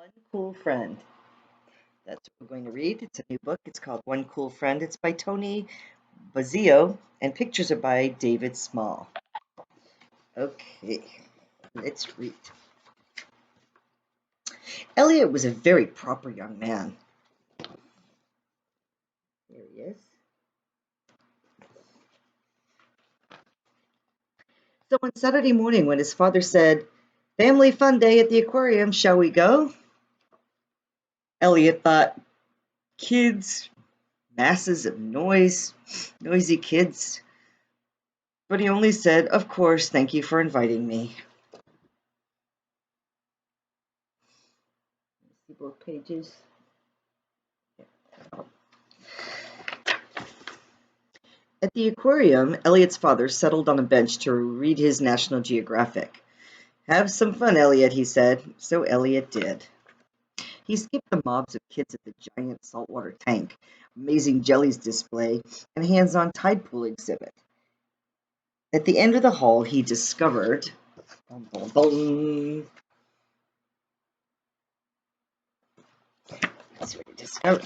One Cool Friend. That's what we're going to read. It's a new book. It's called One Cool Friend. It's by Tony Bazzio, and pictures are by David Small. Okay, let's read. Elliot was a very proper young man. There he is. So on Saturday morning, when his father said, "Family fun day at the aquarium, shall we go?" Elliot thought, kids, masses of noisy kids. But he only said, "Of course, thank you for inviting me." See both pages. At the aquarium, Elliot's father settled on a bench to read his National Geographic. "Have some fun, Elliot," he said. So Elliot did. He skipped the mobs of kids at the giant saltwater tank, amazing jellies display, and hands-on tide pool exhibit. At the end of the hall, he discovered bum, bum, bum. That's what he discovered.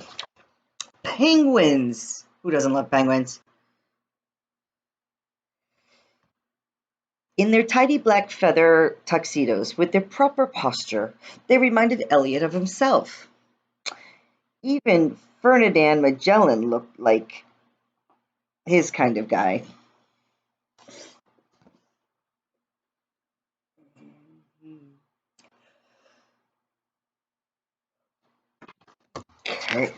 Penguins! Who doesn't love penguins? In their tidy black feather tuxedos, with their proper posture, they reminded Elliot of himself. Even Ferdinand Magellan looked like his kind of guy. Okay.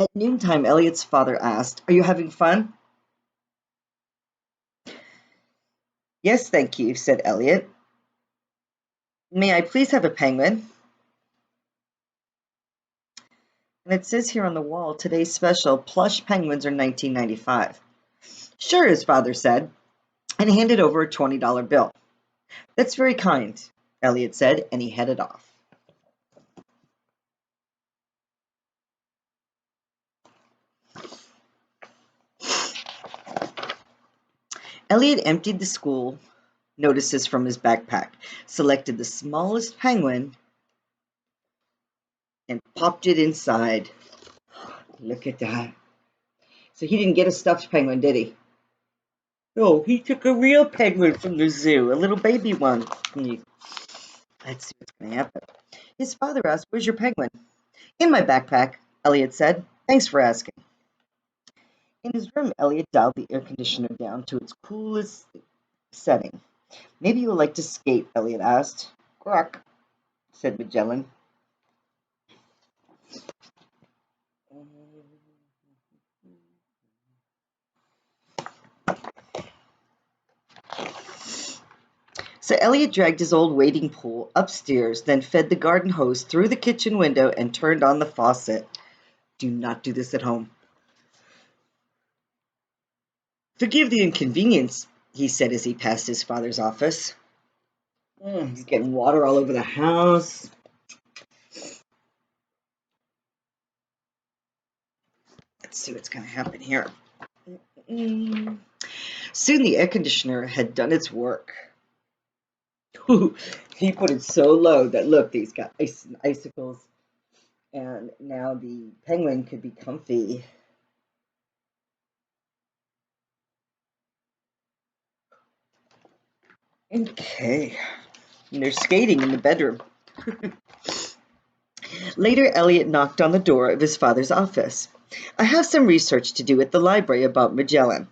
At noontime, Elliot's father asked, "Are you having fun?" "Yes, thank you," said Elliot. "May I please have a penguin?" And it says here on the wall, today's special, plush penguins are $19.95. "Sure," his father said, and handed over a $20 bill. "That's very kind," Elliot said, and he headed off. Elliot emptied the school notices from his backpack, selected the smallest penguin, and popped it inside. Look at that. So he didn't get a stuffed penguin, did he? No, he took a real penguin from the zoo, a little baby one. Let's see what's going to happen. His father asked, "Where's your penguin?" "In my backpack," Elliot said. "Thanks for asking." In his room, Elliot dialed the air conditioner down to its coolest setting. "Maybe you would like to skate," Elliot asked. "Quack," said Magellan. So Elliot dragged his old wading pool upstairs, then fed the garden hose through the kitchen window and turned on the faucet. Do not do this at home. "Forgive the inconvenience," he said as he passed his father's office. He's getting water all over the house. Let's see what's going to happen here. Soon the air conditioner had done its work. He put it so low that, look, these got icicles, and now the penguin could be comfy. Okay, and they're skating in the bedroom. Later, Elliot knocked on the door of his father's office. "I have some research to do at the library about Magellan.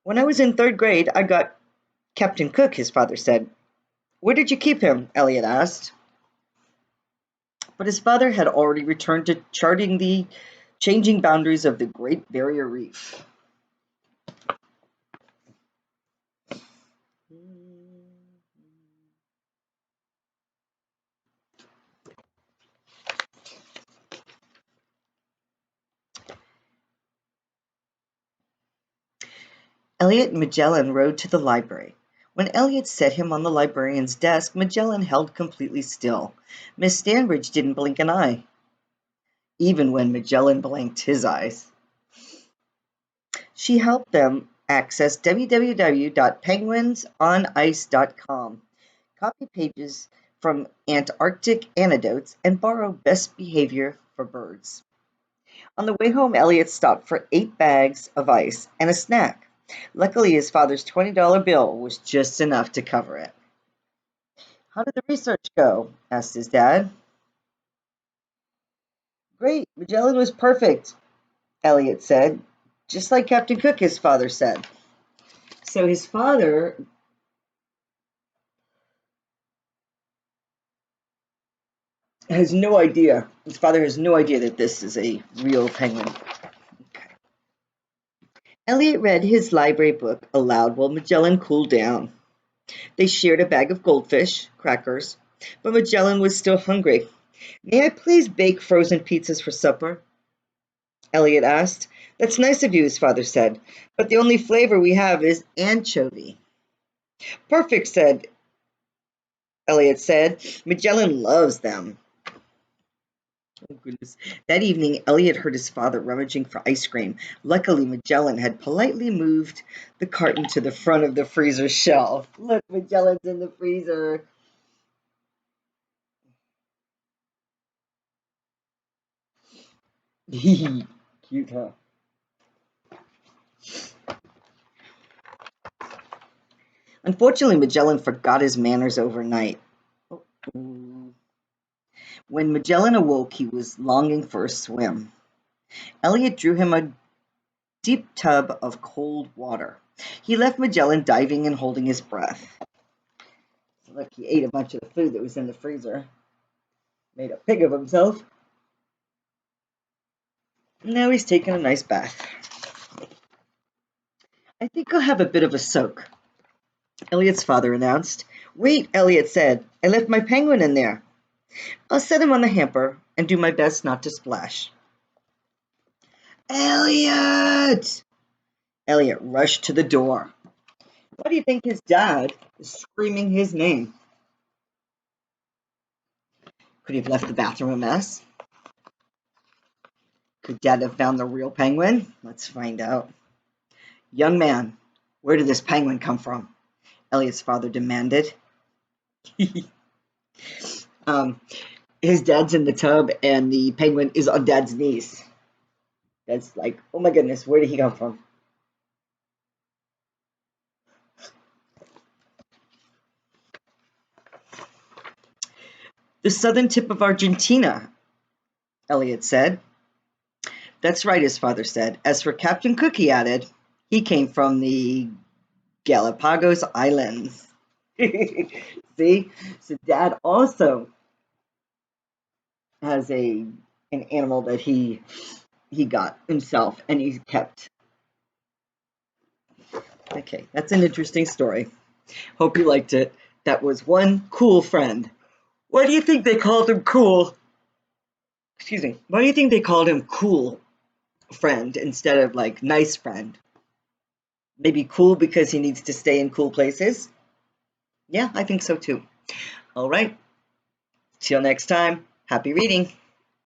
When I was in third grade, I got Captain Cook," his father said. "Where did you keep him?" Elliot asked. But his father had already returned to charting the changing boundaries of the Great Barrier Reef. Elliot and Magellan rode to the library. When Elliot set him on the librarian's desk, Magellan held completely still. Miss Stanbridge didn't blink an eye, even when Magellan blinked his eyes. She helped them access www.penguinsonice.com, copy pages from Antarctic anecdotes, and borrow best behavior for birds. On the way home, Elliot stopped for 8 bags of ice and a snack. Luckily, his father's $20 bill was just enough to cover it. How did the research go? Asked his dad. Great, Magellan was perfect, Elliot said, just like Captain Cook, his father said. So his father has no idea. His father has no idea that this is a real penguin. Okay. Elliot read his library book aloud while Magellan cooled down. They shared a bag of goldfish, crackers, but Magellan was still hungry. May I please bake frozen pizzas for supper? Elliot asked. That's nice of you, his father said, but the only flavor we have is anchovy. Perfect, Elliot said. Magellan loves them. Oh, goodness. That evening, Elliot heard his father rummaging for ice cream. Luckily, Magellan had politely moved the carton to the front of the freezer shelf. Look, Magellan's in the freezer. Cute, huh? Unfortunately, Magellan forgot his manners overnight. When Magellan awoke, he was longing for a swim. Elliot drew him a deep tub of cold water. He left Magellan diving and holding his breath. Look, he ate a bunch of the food that was in the freezer. Made a pig of himself. Now he's taking a nice bath. I think I'll have a bit of a soak, Elliot's father announced. Wait, Elliot said. I left my penguin in there. I'll set him on the hamper and do my best not to splash. Elliot! Elliot rushed to the door. Why do you think his dad is screaming his name? Could he have left the bathroom a mess? Could Dad have found the real penguin? Let's find out. Young man, where did this penguin come from? Elliot's father demanded. His dad's in the tub and the penguin is on Dad's knees. Dad's like, oh my goodness, where did he come from? The southern tip of Argentina, Elliot said. That's right, his father said. As for Captain Cook, he added, he came from the Galapagos Islands. See? So Dad also has an animal that he got himself and he's kept. Okay, that's an interesting story. Hope you liked it. That was one cool friend. Why do you think they called him cool? Excuse me. Why do you think they called him cool friend instead of like nice friend? Maybe cool because he needs to stay in cool places? Yeah, I think so too. All right. Till next time. Happy reading.